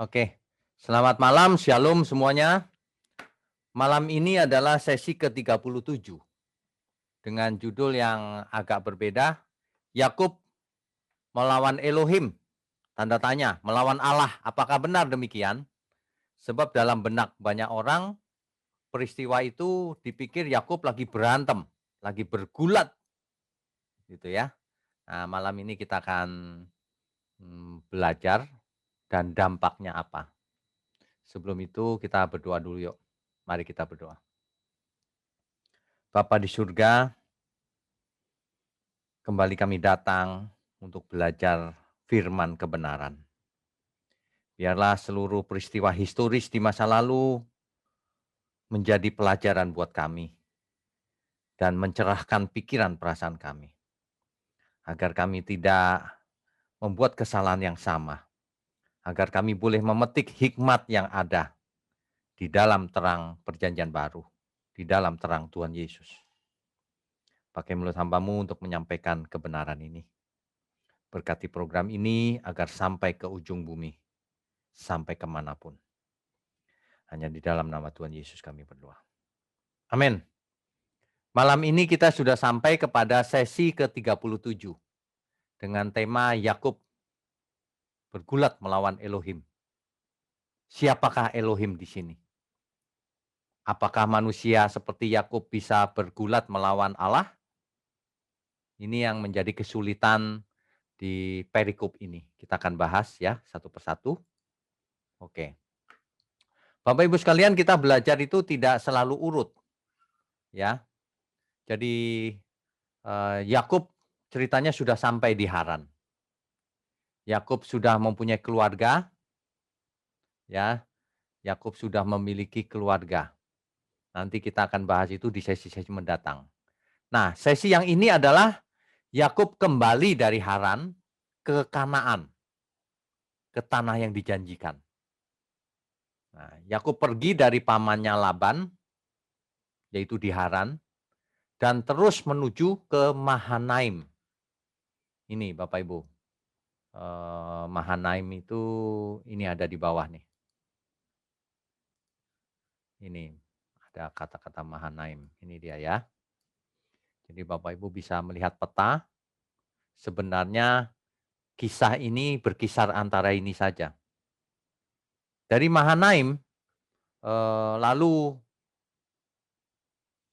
Oke, selamat malam, shalom semuanya. Malam ini adalah sesi ke-37 dengan judul yang agak berbeda, Yakub melawan Elohim, tanda tanya, melawan Allah. Apakah benar demikian? Sebab dalam benak banyak orang, peristiwa itu dipikir Yakub lagi berantem, lagi bergulat gitu ya. Nah, malam ini kita akan belajar dan dampaknya apa. Sebelum itu kita berdoa dulu yuk. Mari kita berdoa. Bapa di surga, kembali kami datang untuk belajar firman kebenaran. Biarlah seluruh peristiwa historis di masa lalu menjadi pelajaran buat kami dan mencerahkan pikiran perasaan kami. Agar kami tidak membuat kesalahan yang sama. Agar kami boleh memetik hikmat yang ada di dalam terang perjanjian baru. Di dalam terang Tuhan Yesus. Pakai mulut hamba-Mu untuk menyampaikan kebenaran ini. Berkati program ini agar sampai ke ujung bumi. Sampai kemanapun. Hanya di dalam nama Tuhan Yesus kami berdoa. Amin. Malam ini kita sudah sampai kepada sesi ke-37. Dengan tema Yakub bergulat melawan Elohim. Siapakah Elohim di sini? Apakah manusia seperti Yakub bisa bergulat melawan Allah? Ini yang menjadi kesulitan di perikop ini. Kita akan bahas ya satu persatu. Oke. Bapak Ibu sekalian, kita belajar itu tidak selalu urut. Ya. Jadi Yakub ceritanya sudah sampai di Haran. Yakub sudah mempunyai keluarga. Ya. Yakub sudah memiliki keluarga. Nanti kita akan bahas itu di sesi-sesi mendatang. Nah, sesi yang ini adalah Yakub kembali dari Haran ke Kanaan, ke tanah yang dijanjikan. Nah, Yakub pergi dari pamannya Laban, yaitu di Haran, dan terus menuju ke Mahanaim. Ini Bapak Ibu, Mahanaim itu ini ada di bawah nih. Ini ada kata-kata Mahanaim, ini dia ya. Jadi Bapak Ibu bisa melihat peta, sebenarnya kisah ini berkisar antara ini saja. Dari Mahanaim, lalu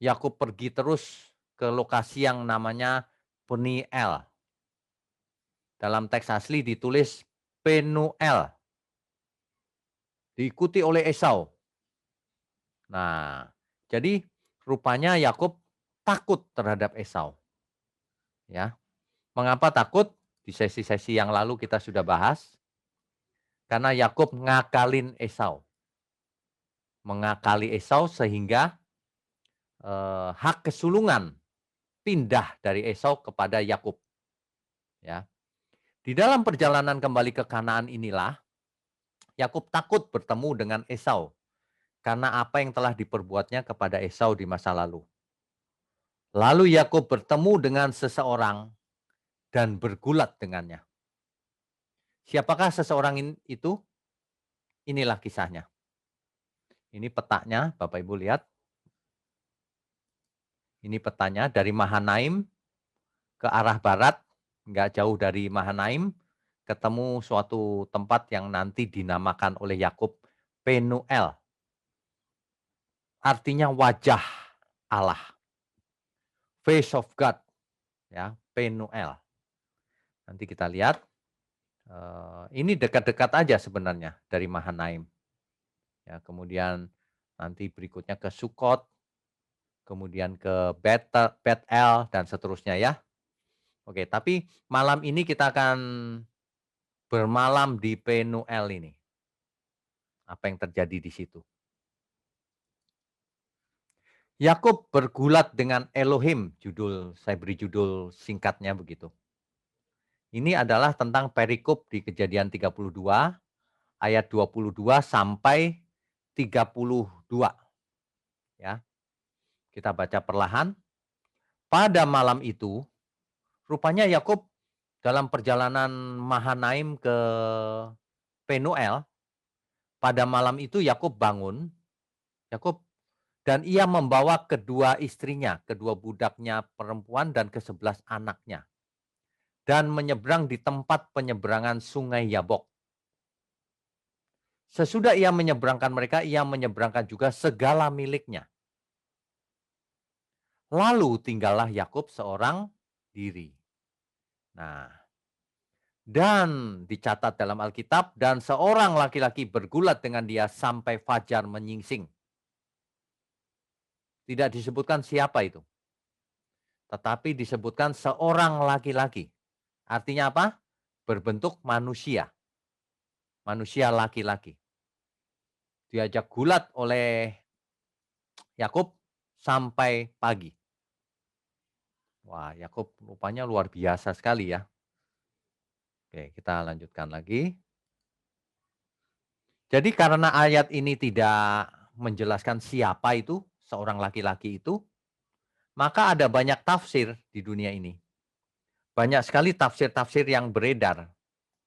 Yakub pergi terus ke lokasi yang namanya Peniel. Dalam teks asli ditulis Penuel. Diikuti oleh Esau. Nah, jadi rupanya Yakub takut terhadap Esau. Ya. Mengapa takut? Di sesi-sesi yang lalu kita sudah bahas. Karena Yakub ngakalin Esau. Mengakali Esau sehingga hak kesulungan pindah dari Esau kepada Yakub. Ya. Di dalam perjalanan kembali ke Kanaan inilah Yakub takut bertemu dengan Esau karena apa yang telah diperbuatnya kepada Esau di masa lalu. Lalu Yakub bertemu dengan seseorang dan bergulat dengannya. Siapakah seseorang itu? Inilah kisahnya. Ini petanya, Bapak Ibu lihat. Ini petanya dari Mahanaim ke arah barat, nggak jauh dari Mahanaim, ketemu suatu tempat yang nanti dinamakan oleh Yakub Penuel. Artinya wajah Allah. Face of God. Ya, Penuel. Nanti kita lihat. Ini dekat-dekat aja sebenarnya dari Mahanaim. Ya, kemudian nanti berikutnya ke Sukot, kemudian ke Betel dan seterusnya ya. Oke, tapi malam ini kita akan bermalam di Penuel ini. Apa yang terjadi di situ? Yakub bergulat dengan Elohim, saya beri judul singkatnya begitu. Ini adalah tentang perikop di Kejadian 32 ayat 22 sampai 32. Ya. Kita baca perlahan. Pada malam itu, rupanya Yakub dalam perjalanan Mahanaim ke Penuel, pada malam itu Yakub bangun, Yakub dan ia membawa kedua istrinya, kedua budaknya perempuan dan ke-11 anaknya. Dan menyeberang di tempat penyeberangan sungai Yabok. Sesudah ia menyeberangkan mereka, ia menyeberangkan juga segala miliknya. Lalu tinggallah Yakub seorang diri. Nah, dan dicatat dalam Alkitab, dan seorang laki-laki bergulat dengan dia sampai fajar menyingsing. Tidak disebutkan siapa itu. Tetapi disebutkan seorang laki-laki. Artinya apa? Berbentuk manusia. Manusia laki-laki. Diajak gulat oleh Yakub sampai pagi. Wah, Yakub rupanya luar biasa sekali ya. Oke, kita lanjutkan lagi. Jadi karena ayat ini tidak menjelaskan siapa itu, seorang laki-laki itu, maka ada banyak tafsir di dunia ini. Banyak sekali tafsir-tafsir yang beredar,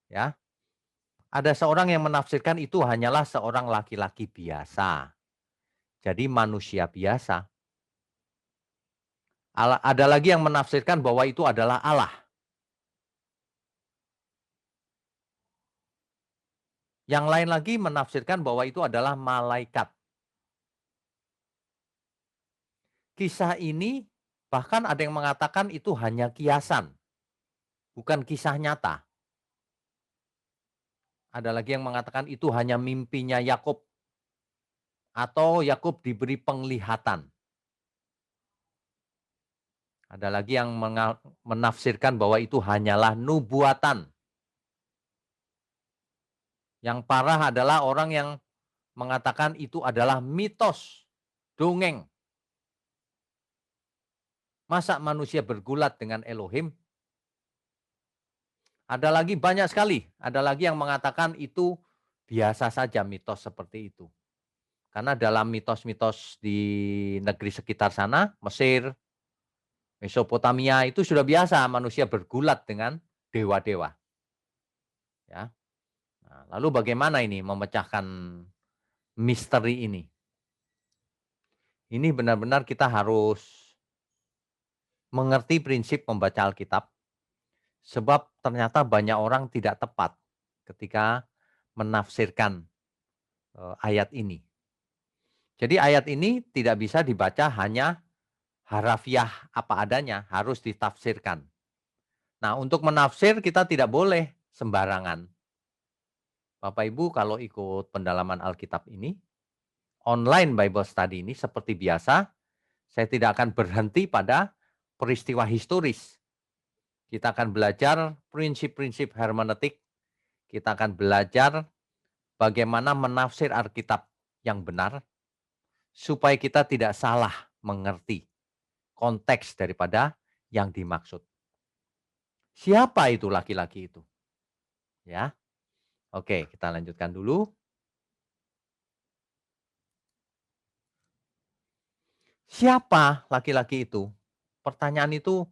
ya. Ada seorang yang menafsirkan itu hanyalah seorang laki-laki biasa. Jadi manusia biasa. Ada lagi yang menafsirkan bahwa itu adalah Allah. Yang lain lagi menafsirkan bahwa itu adalah malaikat. Kisah ini bahkan ada yang mengatakan itu hanya kiasan, bukan kisah nyata. Ada lagi yang mengatakan itu hanya mimpinya Yakub atau Yakub diberi penglihatan. Ada lagi yang menafsirkan bahwa itu hanyalah nubuatan. Yang parah adalah orang yang mengatakan itu adalah mitos, dongeng. Masa manusia bergulat dengan Elohim? Ada lagi banyak sekali, ada lagi yang mengatakan itu biasa saja mitos seperti itu. Karena dalam mitos-mitos di negeri sekitar sana, Mesir, Mesopotamia itu sudah biasa manusia bergulat dengan dewa-dewa. Ya. Nah, lalu bagaimana ini memecahkan misteri ini? Ini benar-benar kita harus mengerti prinsip membaca Alkitab, sebab ternyata banyak orang tidak tepat ketika menafsirkan ayat ini. Jadi ayat ini tidak bisa dibaca hanya harafiah apa adanya, harus ditafsirkan. Nah, untuk menafsir kita tidak boleh sembarangan. Bapak Ibu kalau ikut pendalaman Alkitab ini, online Bible study ini seperti biasa, saya tidak akan berhenti pada peristiwa historis. Kita akan belajar prinsip-prinsip hermeneutik, kita akan belajar bagaimana menafsir Alkitab yang benar, supaya kita tidak salah mengerti konteks daripada yang dimaksud. Siapa itu laki-laki itu? Ya. Oke, kita lanjutkan dulu. Siapa laki-laki itu? Pertanyaan itu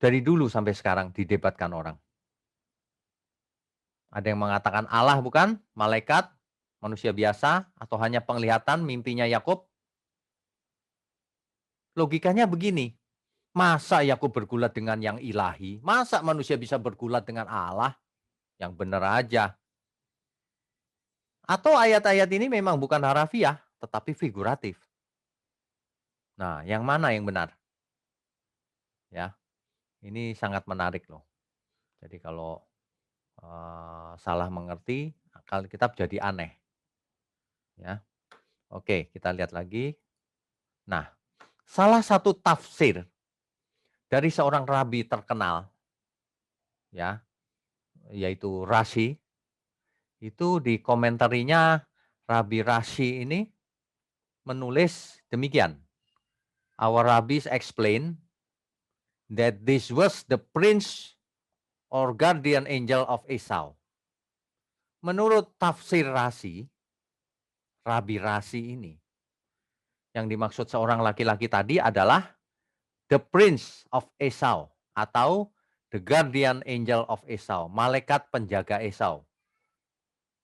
dari dulu sampai sekarang didebatkan orang. Ada yang mengatakan Allah bukan? Malaikat? Manusia biasa? Atau hanya penglihatan mimpinya Yakub? Logikanya begini. Masa Yakub bergulat dengan yang ilahi? Masa manusia bisa bergulat dengan Allah? Yang benar aja. Atau ayat-ayat ini memang bukan harafiah, tetapi figuratif. Nah, yang mana yang benar? Ya, ini sangat menarik loh. Jadi kalau salah mengerti, akal kita jadi aneh. Ya, oke, kita lihat lagi. Nah, salah satu tafsir dari seorang rabi terkenal, ya, yaitu Rashi, itu di komentarinya Rabi Rashi ini menulis demikian. Our rabbis explain that this was the prince or guardian angel of Esau. Menurut tafsir Rashi, Rabi Rashi ini, yang dimaksud seorang laki-laki tadi adalah the prince of Esau atau the guardian angel of Esau, malaikat penjaga Esau.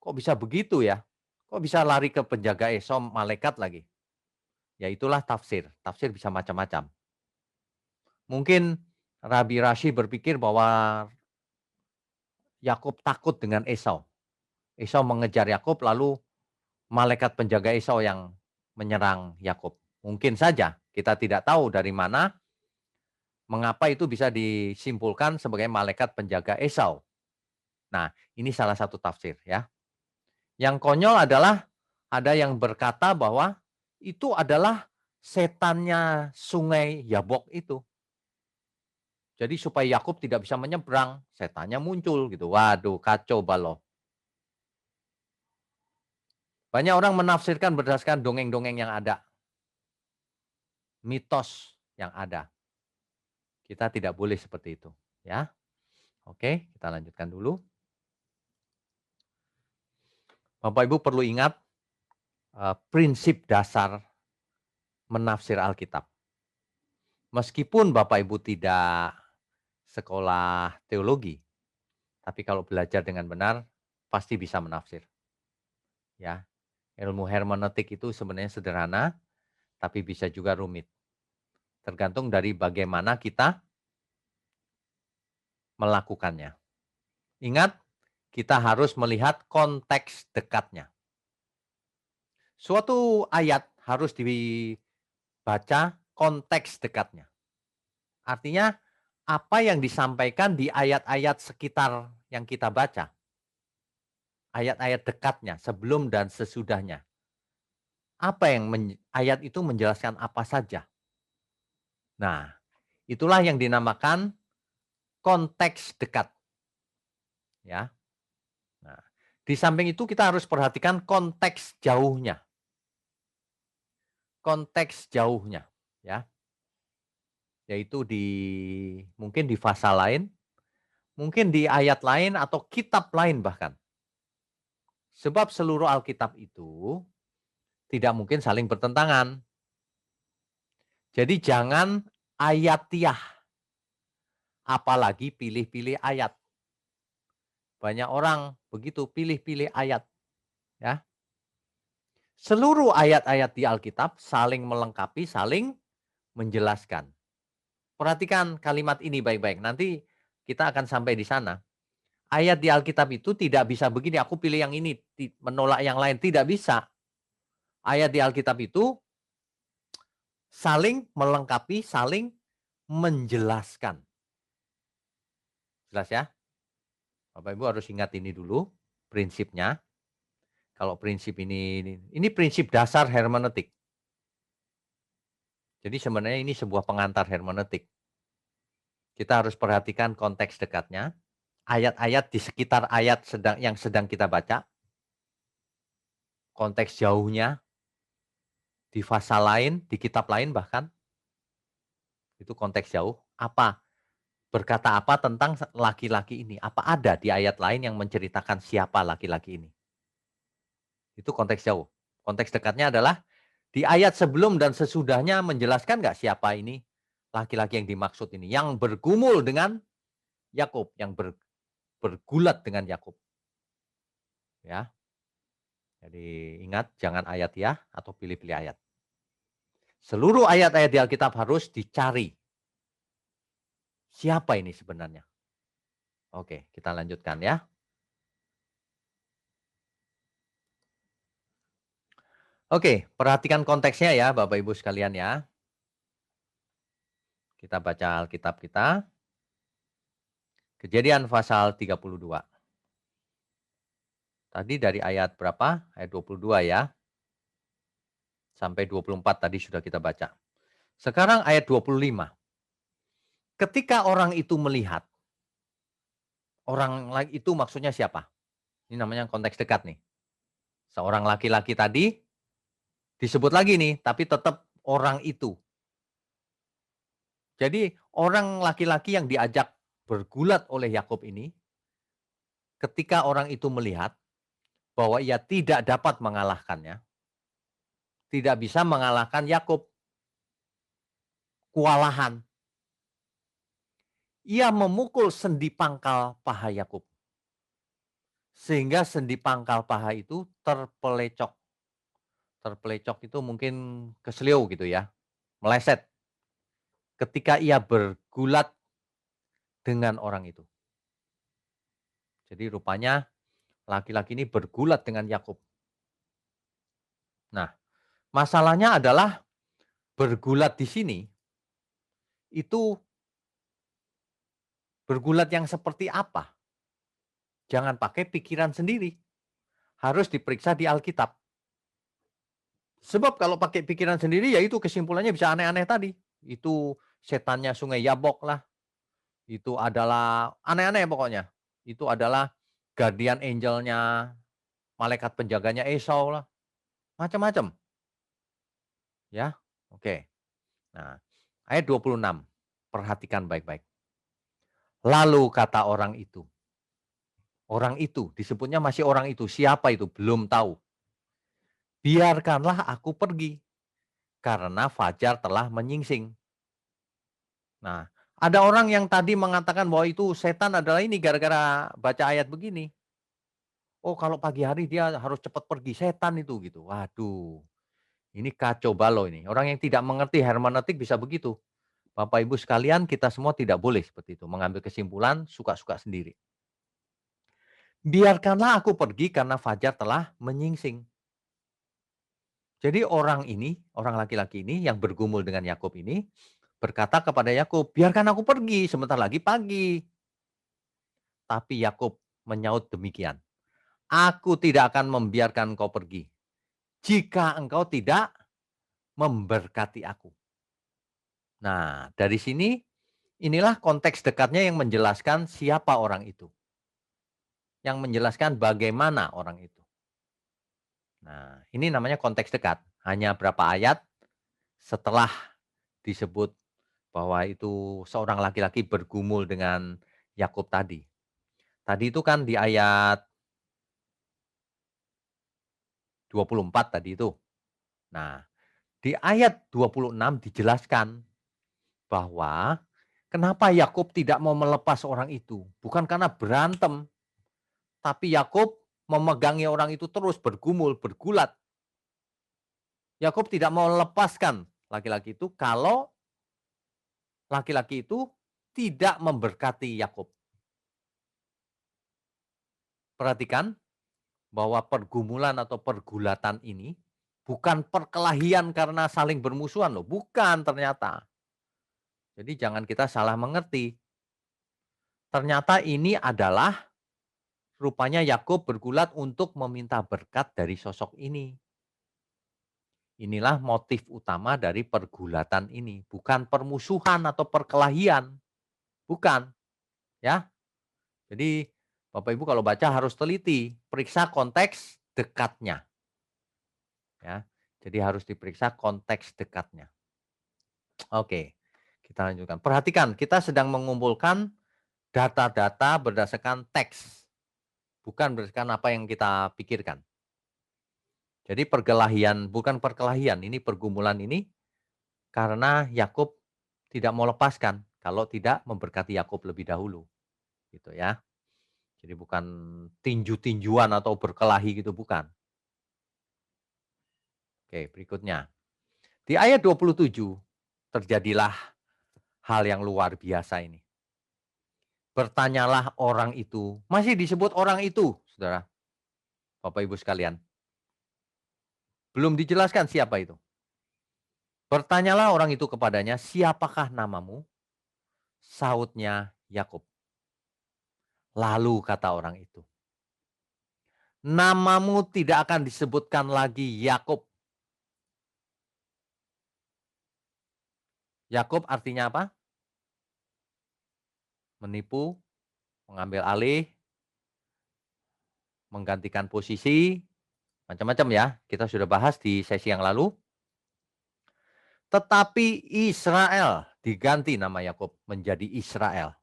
Kok bisa begitu ya? Kok bisa lari ke penjaga Esau malaikat lagi? Ya itulah tafsir. Tafsir bisa macam-macam. Mungkin Rabi Rashi berpikir bahwa Yakub takut dengan Esau. Esau mengejar Yakub lalu malaikat penjaga Esau yang menyerang Yakub. Mungkin saja kita tidak tahu dari mana mengapa itu bisa disimpulkan sebagai malaikat penjaga Esau. Nah, ini salah satu tafsir ya. Yang konyol adalah ada yang berkata bahwa itu adalah setannya sungai Yabok itu. Jadi supaya Yakub tidak bisa menyeberang, setannya muncul gitu. Waduh, kacau balau. Banyak orang menafsirkan berdasarkan dongeng-dongeng yang ada, mitos yang ada. Kita tidak boleh seperti itu, ya. Oke, kita lanjutkan dulu. Bapak Ibu perlu ingat prinsip dasar menafsir Alkitab. Meskipun Bapak Ibu tidak sekolah teologi, tapi kalau belajar dengan benar pasti bisa menafsir. Ya, ilmu hermeneutik itu sebenarnya sederhana, tapi bisa juga rumit. Tergantung dari bagaimana kita melakukannya. Ingat, kita harus melihat konteks dekatnya. Suatu ayat harus dibaca konteks dekatnya. Artinya, apa yang disampaikan di ayat-ayat sekitar yang kita baca. Ayat-ayat dekatnya, sebelum dan sesudahnya. Apa yang ayat itu menjelaskan apa saja. Nah, itulah yang dinamakan konteks dekat. Ya. Nah, di samping itu kita harus perhatikan konteks jauhnya. Konteks jauhnya, ya. Yaitu mungkin di fasa lain, mungkin di ayat lain atau kitab lain bahkan. Sebab seluruh Alkitab itu tidak mungkin saling bertentangan. Jadi jangan ayatiah, apalagi pilih-pilih ayat. Banyak orang begitu pilih-pilih ayat, ya. Seluruh ayat-ayat di Alkitab saling melengkapi, saling menjelaskan. Perhatikan kalimat ini baik-baik. Nanti kita akan sampai di sana. Ayat di Alkitab itu tidak bisa begini, aku pilih yang ini, menolak yang lain. Tidak bisa. Ayat di Alkitab itu saling melengkapi, saling menjelaskan. Jelas ya? Bapak Ibu harus ingat ini dulu, prinsipnya. Kalau prinsip ini prinsip dasar hermeneutik. Jadi sebenarnya ini sebuah pengantar hermeneutik. Kita harus perhatikan konteks dekatnya, ayat-ayat di sekitar ayat yang sedang kita baca, konteks jauhnya, di fasa lain, di kitab lain bahkan, itu konteks jauh, berkata apa tentang laki-laki ini, apa ada di ayat lain yang menceritakan siapa laki-laki ini. Itu konteks jauh. Konteks dekatnya adalah di ayat sebelum dan sesudahnya menjelaskan nggak siapa ini laki-laki yang dimaksud ini, yang bergumul dengan Yakub, yang bergulat dengan Yakub. Ya. Jadi ingat jangan ayat ya atau pilih-pilih ayat. Seluruh ayat-ayat di Alkitab harus dicari. Siapa ini sebenarnya? Oke, kita lanjutkan ya. Oke, perhatikan konteksnya ya Bapak Ibu sekalian ya. Kita baca Alkitab kita. Kejadian pasal 32. Tadi dari ayat berapa? Ayat 22 ya. Sampai 24 tadi sudah kita baca. Sekarang ayat 25. Ketika orang itu melihat, orang itu maksudnya siapa? Ini namanya konteks dekat nih. Seorang laki-laki tadi disebut lagi nih, tapi tetap orang itu. Jadi orang laki-laki yang diajak bergulat oleh Yakub ini, ketika orang itu melihat bahwa ia tidak dapat mengalahkannya, tidak bisa mengalahkan Yakub, kewalahan. Ia memukul sendi pangkal paha Yakub. Sehingga sendi pangkal paha itu terpelecok. Terpelecok itu mungkin kesleo gitu ya, meleset ketika ia bergulat dengan orang itu. Jadi rupanya laki-laki ini bergulat dengan Yakub. Nah, masalahnya adalah bergulat di sini itu bergulat yang seperti apa? Jangan pakai pikiran sendiri, harus diperiksa di Alkitab. Sebab kalau pakai pikiran sendiri ya itu kesimpulannya bisa aneh-aneh tadi. Itu setannya Sungai Yabok lah, itu adalah aneh-aneh pokoknya. Itu adalah guardian angel-nya, malaikat penjaganya Esau lah, macam-macam ya. Oke. Nah, ayat 26, perhatikan baik-baik. Lalu kata orang itu disebutnya masih orang itu, siapa itu belum tahu. Biarkanlah aku pergi karena fajar telah menyingsing. Nah, ada orang yang tadi mengatakan bahwa itu setan adalah ini gara-gara baca ayat begini. Oh, kalau pagi hari dia harus cepat pergi, setan itu gitu. Waduh, ini kacau balau ini. Orang yang tidak mengerti hermeneutik bisa begitu. Bapak Ibu sekalian, kita semua tidak boleh seperti itu, mengambil kesimpulan suka-suka sendiri. Biarkanlah aku pergi karena fajar telah menyingsing. Jadi orang ini, orang laki-laki ini yang bergumul dengan Yakub ini berkata kepada Yakub, "Biarkan aku pergi, sebentar lagi pagi." Tapi Yakub menyaut demikian, "Aku tidak akan membiarkan kau pergi jika engkau tidak memberkati aku." Nah, dari sini inilah konteks dekatnya yang menjelaskan siapa orang itu, yang menjelaskan bagaimana orang itu. Nah, ini namanya konteks dekat. Hanya berapa ayat setelah disebut bahwa itu seorang laki-laki bergumul dengan Yakub tadi. Tadi itu kan di ayat 24 tadi itu. Nah, di ayat 26 dijelaskan bahwa kenapa Yakub tidak mau melepas orang itu. Bukan karena berantem, tapi Yakub memegangi orang itu terus bergumul, bergulat. Yakub tidak mau melepaskan laki-laki itu kalau laki-laki itu tidak memberkati Yakub. Perhatikan bahwa pergumulan atau pergulatan ini bukan perkelahian karena saling bermusuhan loh, bukan ternyata. Jadi jangan kita salah mengerti. Ternyata ini adalah rupanya Yakub bergulat untuk meminta berkat dari sosok ini. Inilah motif utama dari pergulatan ini, bukan permusuhan atau perkelahian, bukan, ya. Jadi Bapak Ibu kalau baca harus teliti, periksa konteks dekatnya, ya. Jadi harus diperiksa konteks dekatnya. Oke, kita lanjutkan. Perhatikan, kita sedang mengumpulkan data-data berdasarkan teks, bukan berdasarkan apa yang kita pikirkan. Jadi perkelahian, bukan perkelahian, ini pergumulan ini karena Yakub tidak mau lepaskan kalau tidak memberkati Yakub lebih dahulu, gitu ya. Jadi bukan tinju-tinjuan atau berkelahi gitu, bukan. Oke, berikutnya. Di ayat 27 terjadilah hal yang luar biasa ini. Bertanyalah orang itu, masih disebut orang itu, Saudara, Bapak Ibu sekalian. Belum dijelaskan siapa itu. Bertanyalah orang itu kepadanya, "Siapakah namamu?" Sautnya Yakub. Lalu kata orang itu, "Namamu tidak akan disebutkan lagi Yakub." Yakub artinya apa? Menipu, mengambil alih, menggantikan posisi, macam-macam ya. Kita sudah bahas di sesi yang lalu. Tetapi Israel diganti nama Yakub menjadi Israel.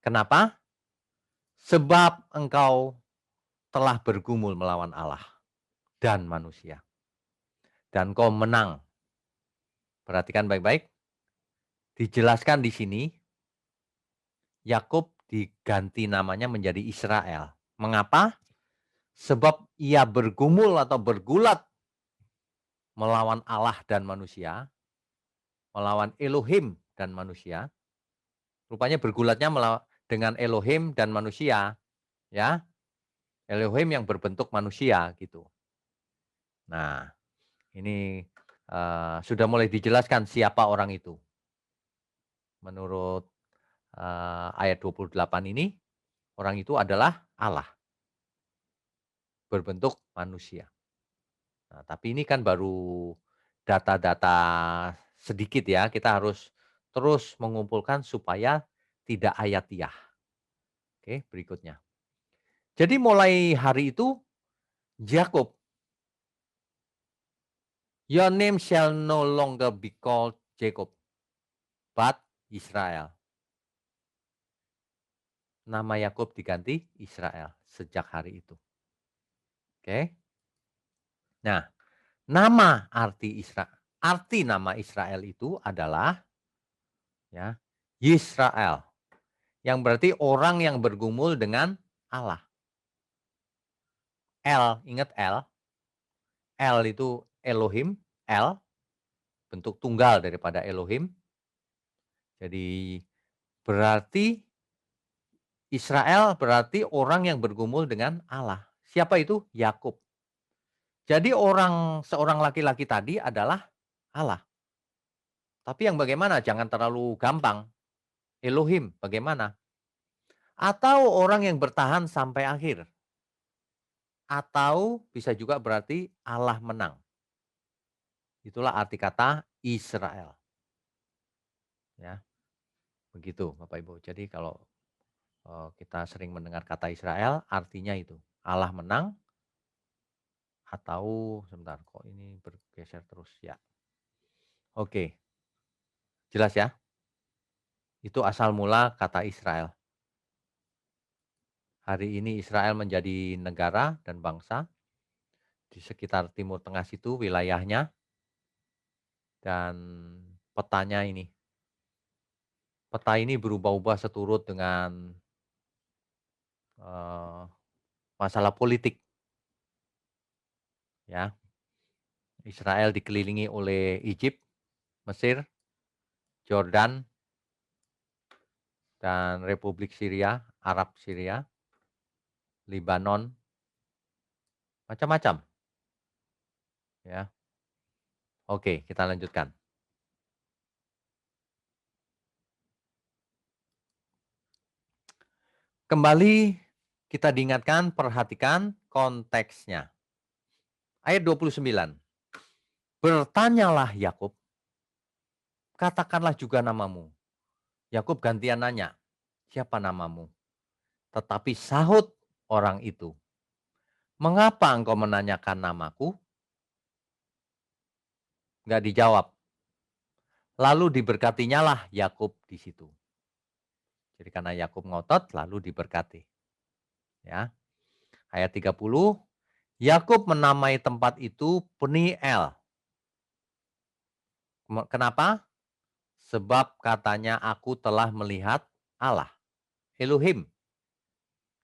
Kenapa? Sebab engkau telah bergumul melawan Allah dan manusia. Dan kau menang. Perhatikan baik-baik. Dijelaskan di sini, Yakub diganti namanya menjadi Israel. Mengapa? Sebab ia bergumul atau bergulat melawan Allah dan manusia, melawan Elohim dan manusia. Rupanya bergulatnya dengan Elohim dan manusia, ya. Elohim yang berbentuk manusia gitu. Nah, ini sudah mulai dijelaskan siapa orang itu. Menurut ayat 28 ini, orang itu adalah Allah berbentuk manusia. Nah, tapi ini kan baru data-data sedikit ya, kita harus terus mengumpulkan supaya tidak ayatiah. Oke, berikutnya. Jadi mulai hari itu, Yakub, "Your name shall no longer be called Jacob, but Israel." Nama Yakub diganti Israel sejak hari itu. Oke. Nah, arti nama Israel itu adalah ya, Yisrael, yang berarti orang yang bergumul dengan Allah. Ingat El? El itu Elohim, El, bentuk tunggal daripada Elohim. Jadi berarti Israel berarti orang yang bergumul dengan Allah. Siapa itu? Yakub. Jadi seorang laki-laki tadi adalah Allah. Tapi yang bagaimana? Jangan terlalu gampang. Elohim bagaimana? Atau orang yang bertahan sampai akhir. Atau bisa juga berarti Allah menang. Itulah arti kata Israel. Ya, begitu Bapak Ibu. Jadi kalau kita sering mendengar kata Israel, artinya itu Allah menang atau sebentar kok ini bergeser terus ya. Oke, jelas ya? Itu asal mula kata Israel. Hari ini Israel menjadi negara dan bangsa di sekitar Timur Tengah situ wilayahnya dan petanya ini. Peta ini berubah-ubah seturut dengan eh, masalah politik ya. Israel dikelilingi oleh Egypt, Mesir, Jordan, dan Republik Syria, Arab Syria, Lebanon, macam-macam ya. Oke, kita lanjutkan. Kembali kita diingatkan, perhatikan konteksnya. Ayat 29. Bertanyalah Yakub, katakanlah juga namamu. Yakub gantian nanya, siapa namamu? Tetapi sahut orang itu, mengapa engkau menanyakan namaku? Enggak dijawab. Lalu diberkatinya lah Yakub di situ. Jadi karena Yakub ngotot lalu diberkati. Ya. Ayat 30, Yakub menamai tempat itu Peniel. Kenapa? Sebab katanya aku telah melihat Allah, Elohim.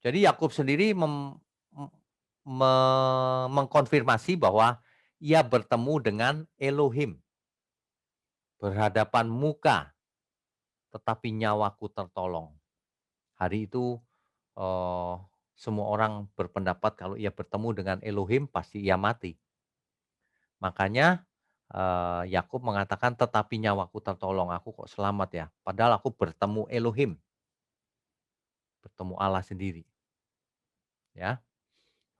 Jadi Yakub sendiri mengkonfirmasi bahwa ia bertemu dengan Elohim. Berhadapan muka, tetapi nyawaku tertolong. Hari itu semua orang berpendapat kalau ia bertemu dengan Elohim pasti ia mati. Makanya Yakub mengatakan tetapi nyawaku tertolong, aku kok selamat ya. Padahal aku bertemu Elohim. Bertemu Allah sendiri. Ya.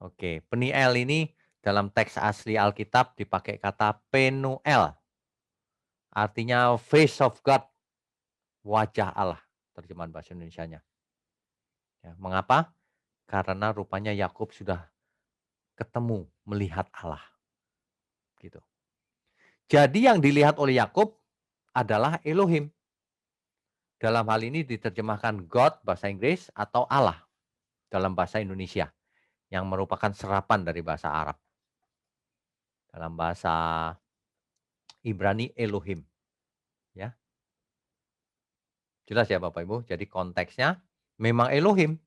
Oke, Peniel ini dalam teks asli Alkitab dipakai kata Penuel. Artinya face of God, wajah Allah, terjemahan bahasa Indonesianya. Ya, mengapa? Karena rupanya Yakub sudah ketemu, melihat Allah. Gitu. Jadi yang dilihat oleh Yakub adalah Elohim. Dalam hal ini diterjemahkan God bahasa Inggris atau Allah dalam bahasa Indonesia yang merupakan serapan dari bahasa Arab. Dalam bahasa Ibrani Elohim. Ya. Jelas ya Bapak Ibu. Jadi konteksnya memang Elohim.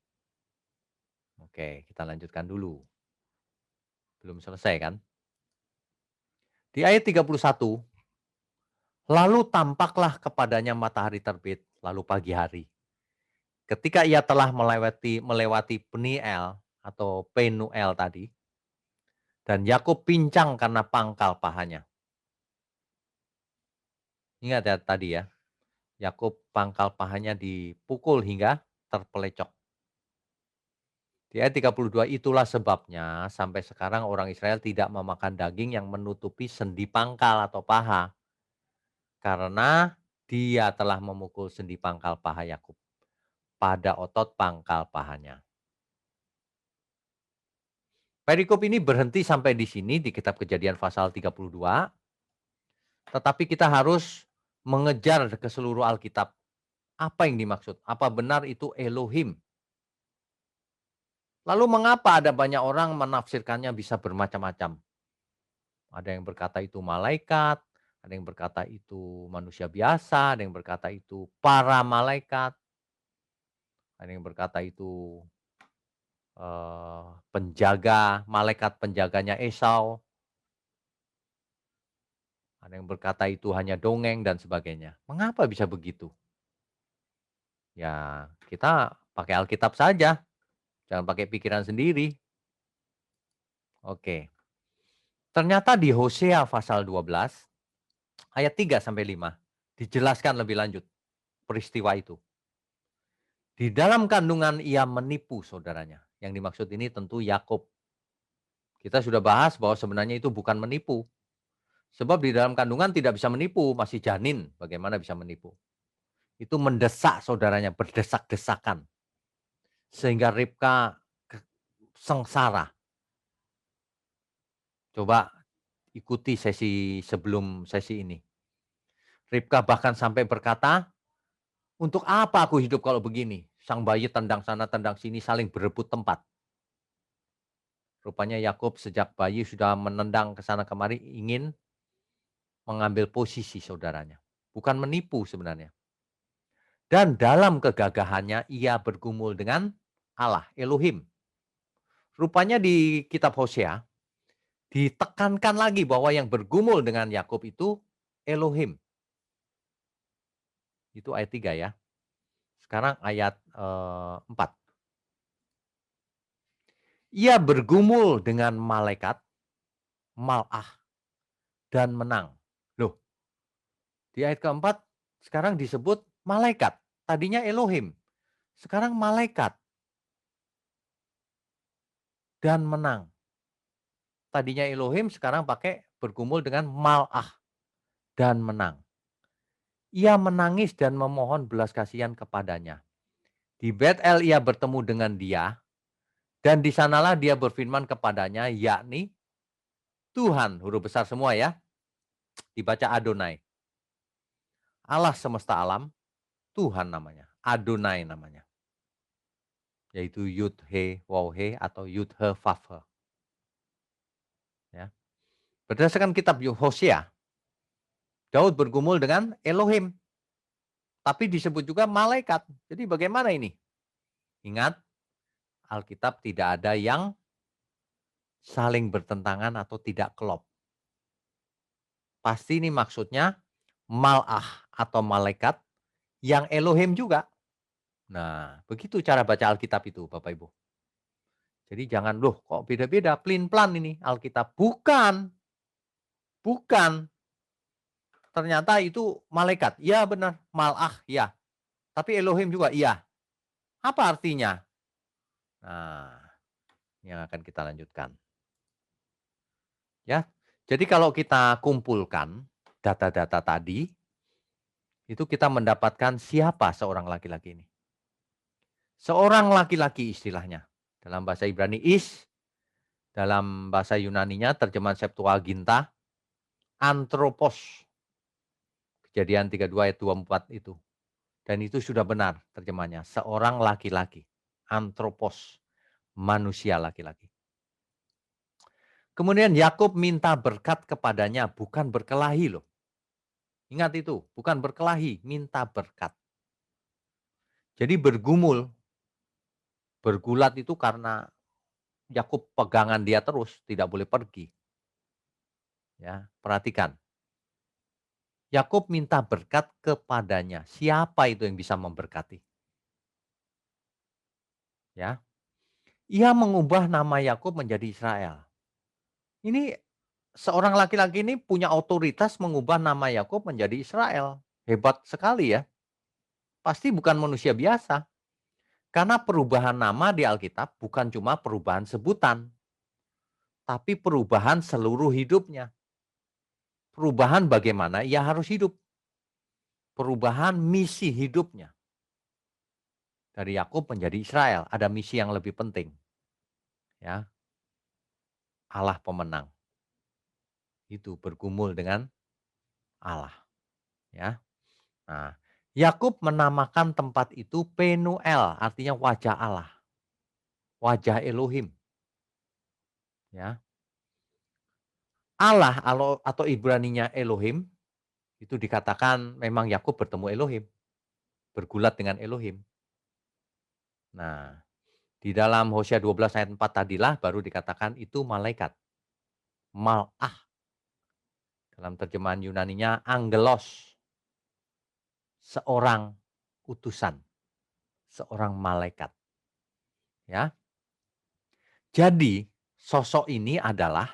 Oke, kita lanjutkan dulu. Belum selesai kan? Di ayat 31, lalu tampaklah kepadanya matahari terbit, lalu pagi hari. Ketika ia telah melewati Peniel atau Penuel tadi, dan Yakub pincang karena pangkal pahanya. Ingat ya tadi ya, Yakub pangkal pahanya dipukul hingga terpelecok. Di ayat 32, itulah sebabnya sampai sekarang orang Israel tidak memakan daging yang menutupi sendi pangkal atau paha. Karena dia telah memukul sendi pangkal paha Yakub pada otot pangkal pahanya. Perikop ini berhenti sampai di sini di kitab Kejadian pasal 32. Tetapi kita harus mengejar ke seluruh Alkitab. Apa yang dimaksud? Apa benar itu Elohim? Lalu mengapa ada banyak orang menafsirkannya bisa bermacam-macam? Ada yang berkata itu malaikat, ada yang berkata itu manusia biasa, ada yang berkata itu para malaikat, ada yang berkata itu penjaga, malaikat penjaganya Esau, ada yang berkata itu hanya dongeng dan sebagainya. Mengapa bisa begitu? Ya, kita pakai Alkitab saja, jangan pakai pikiran sendiri. Oke. Ternyata di Hosea pasal 12 ayat 3 sampai 5 dijelaskan lebih lanjut peristiwa itu. Di dalam kandungan ia menipu saudaranya. Yang dimaksud ini tentu Yakub. Kita sudah bahas bahwa sebenarnya itu bukan menipu. Sebab di dalam kandungan tidak bisa menipu, masih janin. Bagaimana bisa menipu? Itu mendesak saudaranya, berdesak-desakan. Sehingga Ribka sengsara. Coba ikuti sesi sebelum sesi ini. Ribka bahkan sampai berkata, untuk apa aku hidup kalau begini? Sang bayi tendang sana, tendang sini, saling berebut tempat. Rupanya Yakub sejak bayi sudah menendang ke sana kemari, ingin mengambil posisi saudaranya. Bukan menipu sebenarnya. Dan dalam kegagahannya ia bergumul dengan Allah, Elohim. Rupanya di kitab Hosea ditekankan lagi bahwa yang bergumul dengan Yakub itu Elohim. Itu ayat 3 ya. Sekarang ayat 4. Ia bergumul dengan malaikat, mal'ah, dan menang. Loh, di ayat keempat sekarang disebut malaikat. Tadinya Elohim, sekarang malaikat dan menang. Tadinya Elohim, sekarang pakai bergumul dengan mal'ah dan menang. Ia menangis dan memohon belas kasihan kepadanya. Di Betel ia bertemu dengan dia, dan di sanalah dia berfirman kepadanya, yakni Tuhan, huruf besar semua ya, dibaca Adonai. Allah semesta alam, Tuhan namanya, Adonai namanya. Yaitu Yud He Waw He atau Yud He Vav He. Ya. Berdasarkan kitab Hosea, Daud bergumul dengan Elohim, tapi disebut juga malaikat. Jadi bagaimana ini? Ingat, Alkitab tidak ada yang saling bertentangan atau tidak klop. Pasti ini maksudnya mal'ah atau malaikat yang Elohim juga. Nah, begitu cara baca Alkitab itu, Bapak Ibu. Jadi jangan, loh kok beda-beda, plin-plan ini Alkitab. Bukan, bukan. Ternyata itu malaikat. Ya benar, mal'ah, ya. Tapi Elohim juga, iya. Apa artinya? Nah, yang akan kita lanjutkan. Ya, jadi kalau kita kumpulkan data-data tadi, itu kita mendapatkan siapa seorang laki-laki ini. Seorang laki-laki istilahnya. Dalam bahasa Ibrani dalam bahasa Yunaninya terjemahan Septuaginta, anthropos. Kejadian 32 ayat 24 itu. Dan itu sudah benar terjemahnya. Seorang laki-laki. Anthropos. Manusia laki-laki. Kemudian Yakub minta berkat kepadanya, bukan berkelahi loh. Ingat itu, bukan berkelahi, minta berkat. Jadi bergumul, bergulat itu karena Yakub pegangan dia terus, tidak boleh pergi. Ya, perhatikan. Yakub minta berkat kepadanya. Siapa itu yang bisa memberkati? Ya, ia mengubah nama Yakub menjadi Israel. Ini seorang laki-laki ini punya otoritas mengubah nama Yakub menjadi Israel. Hebat sekali ya. Pasti bukan manusia biasa. Karena perubahan nama di Alkitab bukan cuma perubahan sebutan, tapi perubahan seluruh hidupnya. Perubahan bagaimana ia harus hidup. Perubahan misi hidupnya. Dari Yakub menjadi Israel, ada misi yang lebih penting. Ya, Allah pemenang. Itu bergumul dengan Allah, ya. Nah, Yakub menamakan tempat itu Penuel, artinya wajah Allah, wajah Elohim, ya. Allah atau Ibraninya Elohim itu dikatakan memang Yakub bertemu Elohim, bergulat dengan Elohim. Nah, di dalam Hosea 12 ayat 4 tadilah baru dikatakan itu malaikat, mal'ah, dalam terjemahan Yunaninya angelos, seorang utusan, seorang malaikat, ya. Jadi, sosok ini adalah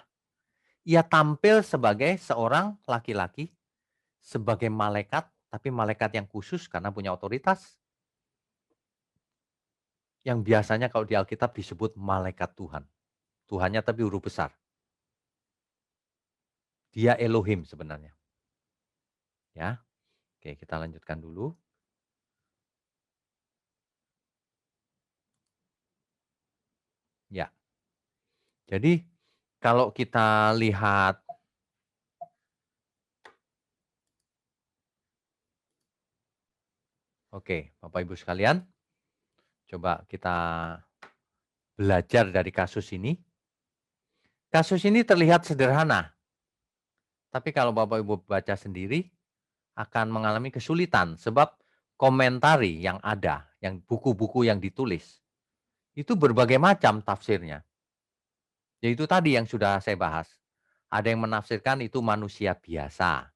ia tampil sebagai seorang laki-laki, sebagai malaikat, tapi malaikat yang khusus karena punya otoritas, yang biasanya kalau di Alkitab disebut malaikat Tuhan. Tuhannya tapi huruf besar. Dia Elohim sebenarnya. Ya, oke kita lanjutkan dulu. Ya, jadi kalau kita lihat, oke Bapak Ibu sekalian, coba kita belajar dari kasus ini. Kasus ini terlihat sederhana, tapi kalau Bapak Ibu baca sendiri akan mengalami kesulitan sebab komentari yang ada, yang buku-buku yang ditulis, itu berbagai macam tafsirnya. Yaitu tadi yang sudah saya bahas. Ada yang menafsirkan itu manusia biasa.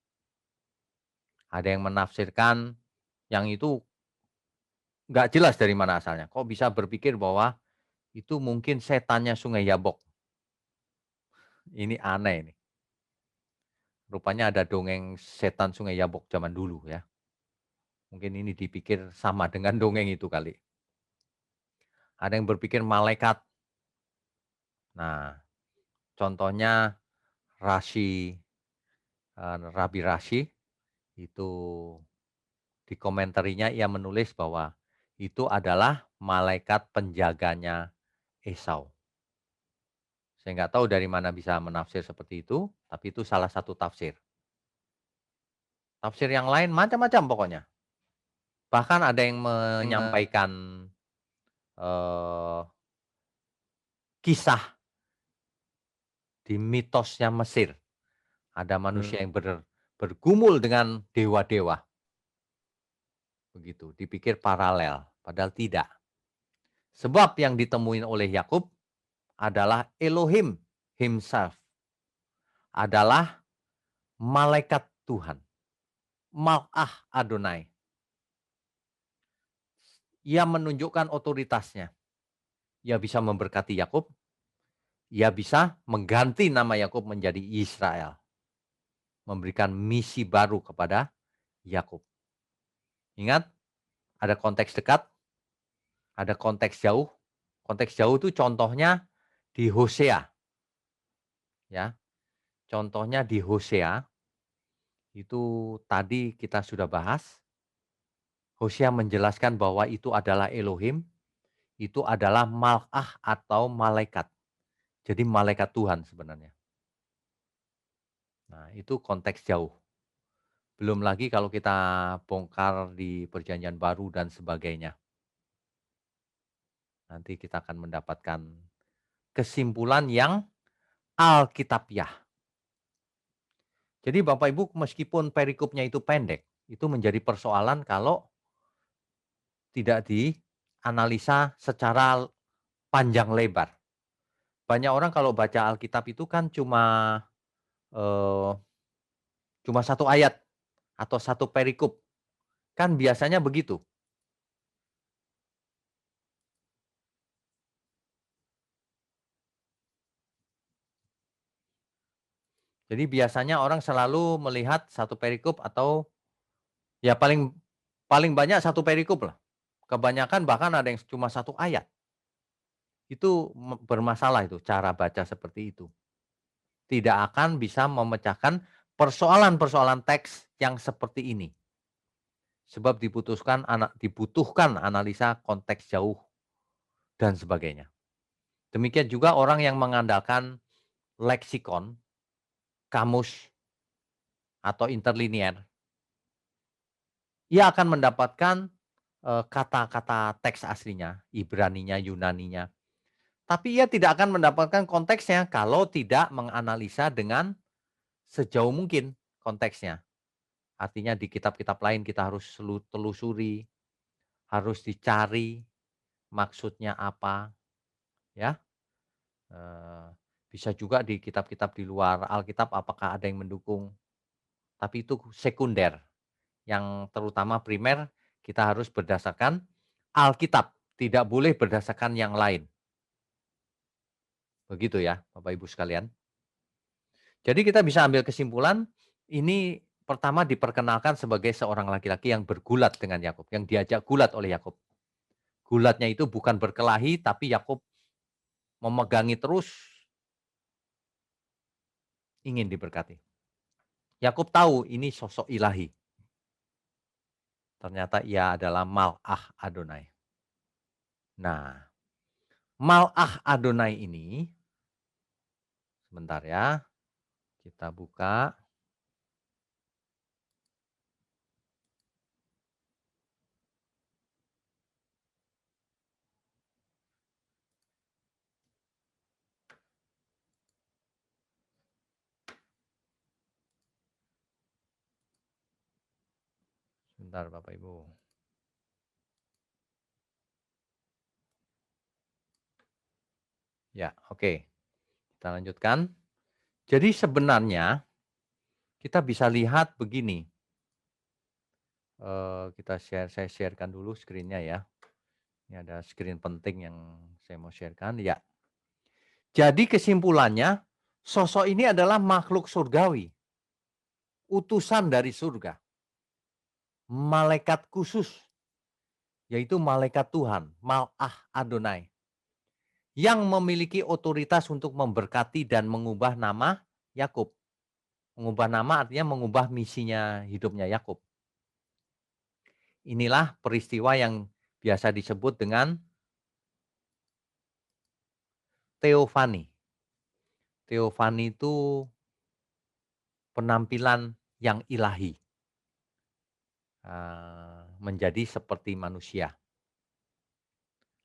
Ada yang menafsirkan yang itu nggak jelas dari mana asalnya. Kok bisa berpikir bahwa itu mungkin setannya Sungai Yabok. Ini aneh ini. Rupanya ada dongeng setan Sungai Yabok zaman dulu ya. Mungkin ini dipikir sama dengan dongeng itu kali. Ada yang berpikir malaikat. Nah, contohnya Rashi, Rabi Rashi itu di komentarinya ia menulis bahwa itu adalah malaikat penjaganya Esau. Saya nggak tahu dari mana bisa menafsir seperti itu, tapi itu salah satu tafsir. Tafsir yang lain macam-macam pokoknya. Bahkan ada yang menyampaikan eh, kisah di mitosnya Mesir. Ada manusia yang bergumul dengan dewa-dewa. Begitu, dipikir paralel, padahal tidak. Sebab yang ditemuin oleh Yakub adalah Elohim himself, adalah malaikat Tuhan, Mal'ah Adonai. Ia menunjukkan otoritasnya. Ia bisa memberkati Yakub, ia bisa mengganti nama Yakub menjadi Israel, memberikan misi baru kepada Yakub. Ingat, ada konteks dekat, ada konteks jauh. Konteks jauh itu contohnya di Hosea, ya. Contohnya di Hosea itu tadi kita sudah bahas. Hosea menjelaskan bahwa itu adalah Elohim, itu adalah mal'ah atau malaikat. Jadi malaikat Tuhan sebenarnya. Nah, itu konteks jauh. Belum lagi kalau kita bongkar di Perjanjian Baru dan sebagainya. Nanti kita akan mendapatkan kesimpulan yang alkitabiah. Jadi Bapak Ibu meskipun perikopnya itu pendek, itu menjadi persoalan kalau tidak dianalisa secara panjang lebar. Banyak orang kalau baca Alkitab itu kan eee, cuma satu ayat atau satu perikop, kan biasanya begitu. Jadi biasanya orang selalu melihat satu perikop atau ya paling paling banyak satu perikop lah. Kebanyakan bahkan ada yang cuma satu ayat. Itu bermasalah itu cara baca seperti itu. Tidak akan bisa memecahkan persoalan-persoalan teks yang seperti ini. Sebab dibutuhkan analisa konteks jauh dan sebagainya. Demikian juga orang yang mengandalkan leksikon, kamus, atau interlinear, ia akan mendapatkan, kata-kata teks aslinya, Ibraninya, Yunaninya, tapi ia tidak akan mendapatkan konteksnya kalau tidak menganalisa dengan sejauh mungkin konteksnya. Artinya di kitab-kitab lain kita harus telusuri, harus dicari maksudnya apa, ya. Eee, Bisa juga di kitab-kitab di luar Alkitab apakah ada yang mendukung, tapi itu sekunder. Yang terutama primer kita harus berdasarkan Alkitab, tidak boleh berdasarkan yang lain. Begitu ya Bapak Ibu sekalian. Jadi kita bisa ambil kesimpulan, ini pertama diperkenalkan sebagai seorang laki-laki yang bergulat dengan Yakub, yang diajak gulat oleh Yakub. Gulatnya itu bukan berkelahi, tapi Yakub memegangi terus, ingin diberkati. Yakub tahu ini sosok ilahi. Ternyata ia adalah Mal'ah Adonai. Nah, Mal'ah Adonai ini, sebentar ya, kita buka. Sebentar Bapak Ibu. Ya, oke. Kita lanjutkan. Jadi sebenarnya kita bisa lihat begini. Saya sharekan dulu screen-nya ya. Ini ada screen penting yang saya mau sharekan. Ya. Jadi kesimpulannya, sosok ini adalah makhluk surgawi, utusan dari surga, malaikat khusus, yaitu malaikat Tuhan, Mal'ah Adonai, yang memiliki otoritas untuk memberkati dan mengubah nama Yakub. Mengubah nama artinya mengubah misinya hidupnya Yakub. Inilah peristiwa yang biasa disebut dengan teofani. Teofani itu penampilan yang ilahi, menjadi seperti manusia.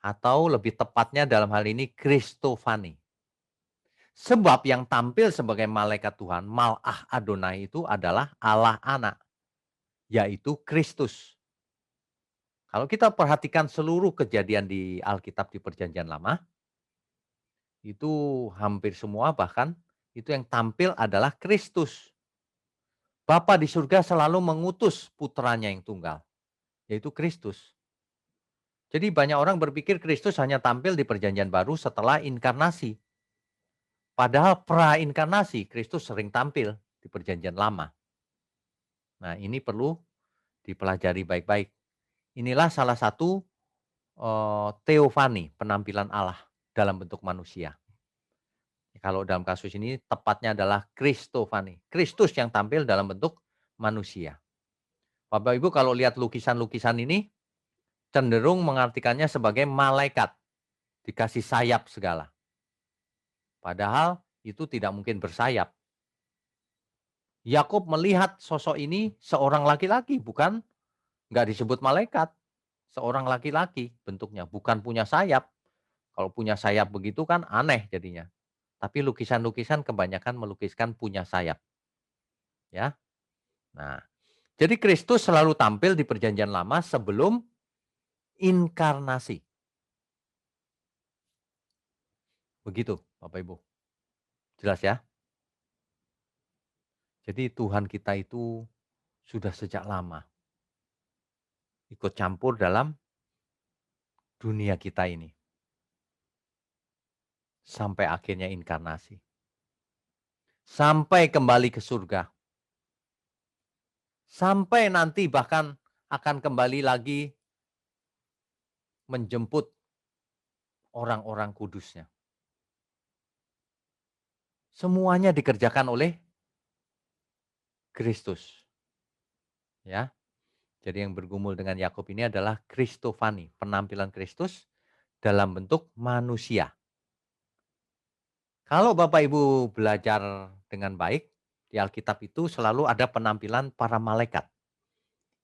Atau lebih tepatnya dalam hal ini Kristofani. Sebab yang tampil sebagai malaikat Tuhan, Mal'ah Adonai itu adalah Allah Anak, yaitu Kristus. Kalau kita perhatikan seluruh kejadian di Alkitab di Perjanjian Lama, itu hampir semua bahkan itu yang tampil adalah Kristus. Bapa di surga selalu mengutus putranya yang tunggal, yaitu Kristus. Jadi banyak orang berpikir Kristus hanya tampil di Perjanjian Baru setelah inkarnasi. Padahal pra-inkarnasi Kristus sering tampil di Perjanjian Lama. Nah, ini perlu dipelajari baik-baik. Inilah salah satu teofani, penampilan Allah dalam bentuk manusia. Kalau dalam kasus ini tepatnya adalah Kristofani, Kristus yang tampil dalam bentuk manusia. Bapak Ibu kalau lihat lukisan-lukisan ini cenderung mengartikannya sebagai malaikat, dikasih sayap segala. Padahal itu tidak mungkin bersayap. Yakub melihat sosok ini seorang laki-laki, bukan nggak disebut malaikat. Seorang laki-laki bentuknya, bukan punya sayap. Kalau punya sayap begitu kan aneh jadinya. Tapi lukisan-lukisan kebanyakan melukiskan punya sayap. Ya. Nah, jadi Kristus selalu tampil di Perjanjian Lama sebelum inkarnasi. Begitu Bapak Ibu. Jelas ya? Jadi Tuhan kita itu sudah sejak lama ikut campur dalam dunia kita ini. Sampai akhirnya inkarnasi. Sampai kembali ke surga. Sampai nanti bahkan akan kembali lagi menjemput orang-orang kudusnya. Semuanya dikerjakan oleh Kristus. Ya, jadi yang bergumul dengan Yakub ini adalah Kristofani, penampilan Kristus dalam bentuk manusia. Kalau Bapak Ibu belajar dengan baik, di Alkitab itu selalu ada penampilan para malaikat.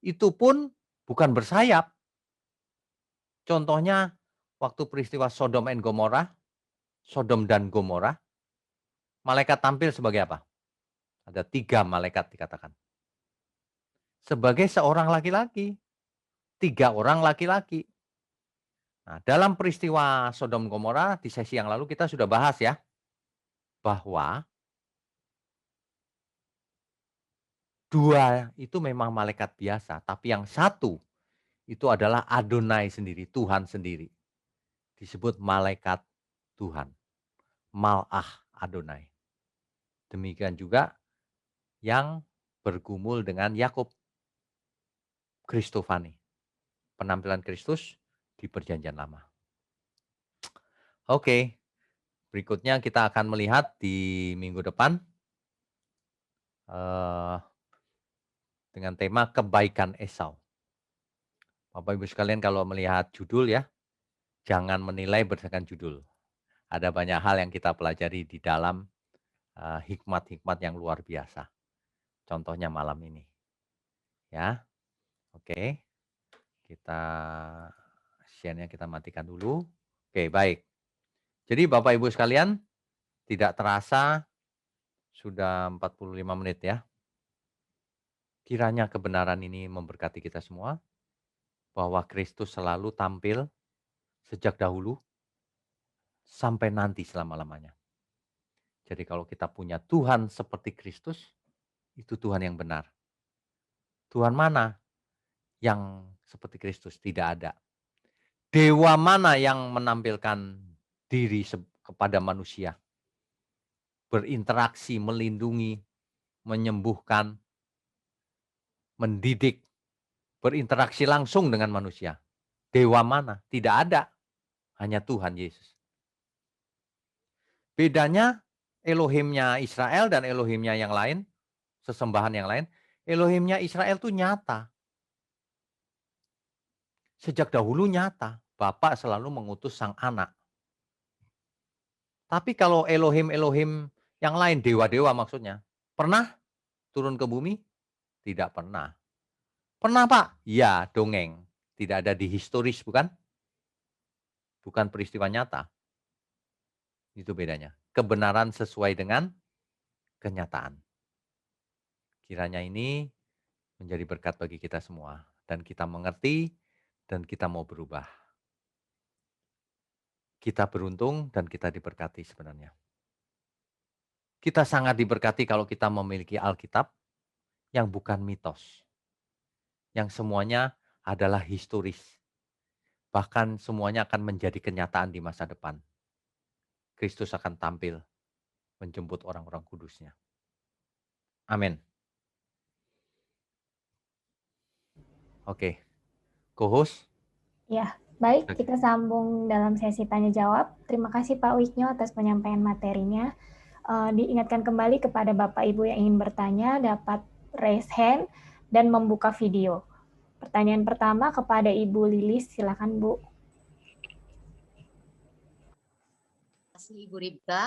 Itu pun bukan bersayap. Contohnya waktu peristiwa Sodom dan Gomora, malaikat tampil sebagai apa? Ada 3 malaikat dikatakan. Sebagai seorang laki-laki, 3 orang laki-laki. Nah, dalam peristiwa Sodom Gomora di sesi yang lalu kita sudah bahas ya, bahwa 2 itu memang malaikat biasa, tapi yang satu itu adalah Adonai sendiri, Tuhan sendiri. Disebut malaikat Tuhan, Mal'ah Adonai. Demikian juga yang bergumul dengan Yakub, Kristofani, penampilan Kristus di Perjanjian Lama. Oke, berikutnya kita akan melihat di minggu depan eh, dengan tema kebaikan Esau. Bapak Ibu sekalian kalau melihat judul ya, jangan menilai berdasarkan judul. Ada banyak hal yang kita pelajari di dalam hikmat-hikmat yang luar biasa. Contohnya malam ini. Ya, oke. Kita share-nya kita matikan dulu. Oke, baik. Jadi Bapak Ibu sekalian, tidak terasa sudah 45 menit ya. Kiranya kebenaran ini memberkati kita semua, bahwa Kristus selalu tampil sejak dahulu sampai nanti selama-lamanya. Jadi kalau kita punya Tuhan seperti Kristus, itu Tuhan yang benar. Tuhan mana yang seperti Kristus? Tidak ada. Dewa mana yang menampilkan diri kepada manusia? Berinteraksi, melindungi, menyembuhkan, mendidik, berinteraksi langsung dengan manusia. Dewa mana? Tidak ada. Hanya Tuhan Yesus. Bedanya Elohimnya Israel dan Elohimnya yang lain, sesembahan yang lain, Elohimnya Israel itu nyata. Sejak dahulu nyata. Bapa selalu mengutus sang anak. Tapi kalau Elohim-Elohim yang lain, dewa-dewa maksudnya, pernah turun ke bumi? Tidak pernah. Pernah Pak? Ya, dongeng. Tidak ada di historis bukan? Bukan peristiwa nyata. Itu bedanya. Kebenaran sesuai dengan kenyataan. Kiranya ini menjadi berkat bagi kita semua. Dan kita mengerti dan kita mau berubah. Kita beruntung dan kita diberkati sebenarnya. Kita sangat diberkati kalau kita memiliki Alkitab yang bukan mitos. Yang semuanya adalah historis. Bahkan semuanya akan menjadi kenyataan di masa depan. Kristus akan tampil menjemput orang-orang kudusnya. Amin. Oke, co-host. Ya, baik, Oke. kita sambung dalam sesi tanya jawab. Terima kasih Pak Wisnyo atas penyampaian materinya. Diingatkan kembali kepada Bapak Ibu yang ingin bertanya dapat raise hand dan membuka video. Pertanyaan pertama kepada Ibu Lilis, silakan Bu. Terima kasih Ibu Ribka.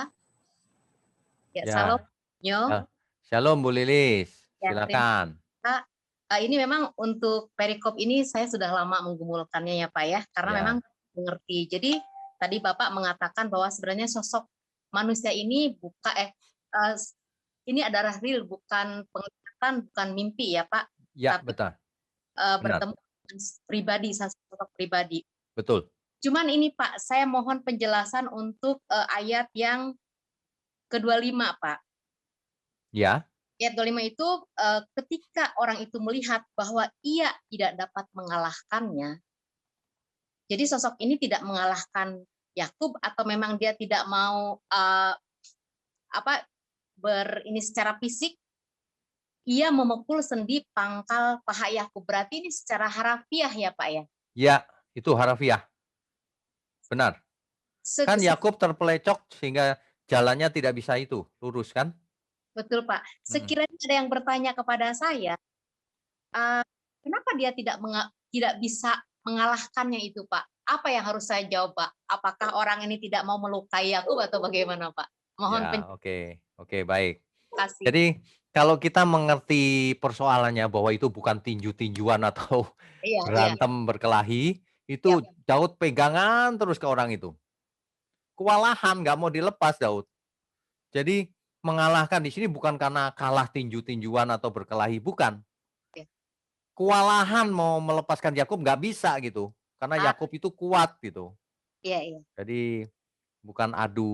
Ya, Ya. salam. Nyo. Shalom Bu Lilis, Ya, silakan. ini memang untuk perikop ini saya sudah lama menggumulkannya ya Pak ya, karena Ya. memang mengerti. Jadi tadi Bapak mengatakan bahwa sebenarnya sosok manusia ini ini adalah real, bukan penglihatan, bukan mimpi ya Pak. Ya, Tapi betul. Benar. bertemu pribadi, sosok pribadi. Betul. Cuman ini Pak, saya mohon penjelasan untuk ayat yang ke-25 Pak. Ya, Ayat 25 itu ketika orang itu melihat bahwa ia tidak dapat mengalahkannya. Jadi sosok ini tidak mengalahkan Yakub atau memang dia tidak mau ini secara fisik, ia memukul sendi pangkal paha Yakub. Berarti ini secara harafiah ya Pak ya? ya, itu harafiah. Benar. Se- Kan se- Yakub terpelecok sehingga jalannya tidak bisa itu lurus kan? Betul Pak. Mm. Sekiranya ada yang bertanya kepada saya, kenapa dia tidak bisa mengalahkannya itu Pak? Apa yang harus saya jawab Pak? Apakah orang ini tidak mau melukai Yakub atau bagaimana Pak? Mohon Ya, oke, baik. kasih. Jadi kalau kita mengerti persoalannya bahwa itu bukan tinju-tinjuan atau Iya, iya, berantem berkelahi, iya. itu Daud pegangan terus ke orang itu. Kewalahan, nggak mau dilepas Daud. Jadi mengalahkan di sini bukan karena kalah tinju-tinjuan atau berkelahi, bukan. Iya. Kewalahan mau melepaskan Yakub nggak bisa gitu, karena Ah, Yakub itu kuat gitu. iya, iya. Jadi bukan adu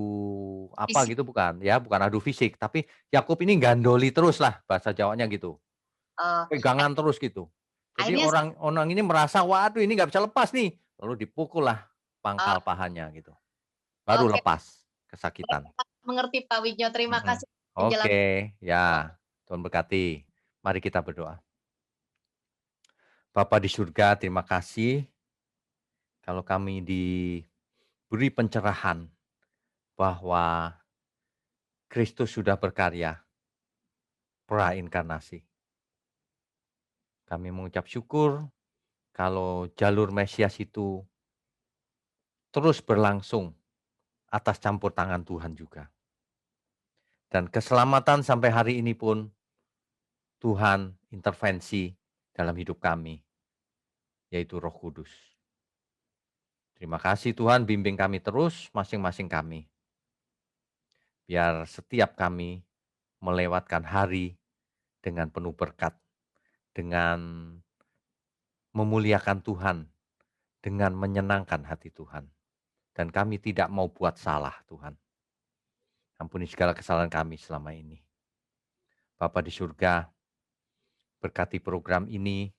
apa Fisik. gitu, bukan ya, bukan adu fisik, tapi Yakub ini gandoli terus lah bahasa Jawanya gitu. eh, Pegangan terus gitu. Jadi Akhirnya orang orang ini merasa, "Waduh ini nggak bisa lepas nih." Lalu dipukullah eh, pangkal pahanya gitu. Baru oke, lepas kesakitan. mengerti Pak Wijno. Terima Mhm. kasih penjelasan. Oke, ya. Tuhan berkati. Mari kita berdoa. Bapa di surga, terima kasih kalau kami diberi pencerahan bahwa Kristus sudah berkarya prainkarnasi. Kami mengucap syukur kalau jalur Mesias itu terus berlangsung atas campur tangan Tuhan juga. Dan keselamatan sampai hari ini pun Tuhan intervensi dalam hidup kami, yaitu Roh Kudus. Terima kasih Tuhan, bimbing kami terus masing-masing kami. Biar setiap kami melewatkan hari dengan penuh berkat, dengan memuliakan Tuhan, dengan menyenangkan hati Tuhan. Dan kami tidak mau buat salah Tuhan. Ampuni segala kesalahan kami selama ini. Bapa di surga, berkati program ini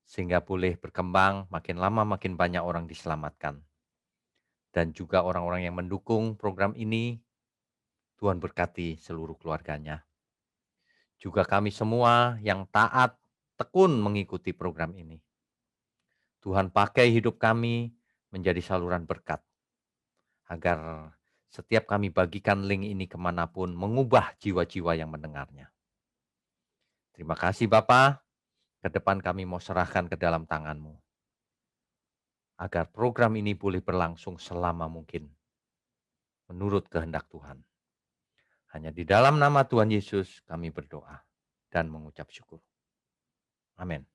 sehingga boleh berkembang, makin lama makin banyak orang diselamatkan. Dan juga orang-orang yang mendukung program ini, Tuhan berkati seluruh keluarganya. Juga kami semua yang taat, tekun mengikuti program ini. Tuhan pakai hidup kami menjadi saluran berkat. Agar setiap kami bagikan link ini kemanapun, mengubah jiwa-jiwa yang mendengarnya. Terima kasih Bapa, ke depan kami mau serahkan ke dalam tangan-Mu. Agar program ini boleh berlangsung selama mungkin, menurut kehendak Tuhan. Hanya di dalam nama Tuhan Yesus kami berdoa dan mengucap syukur. Amin.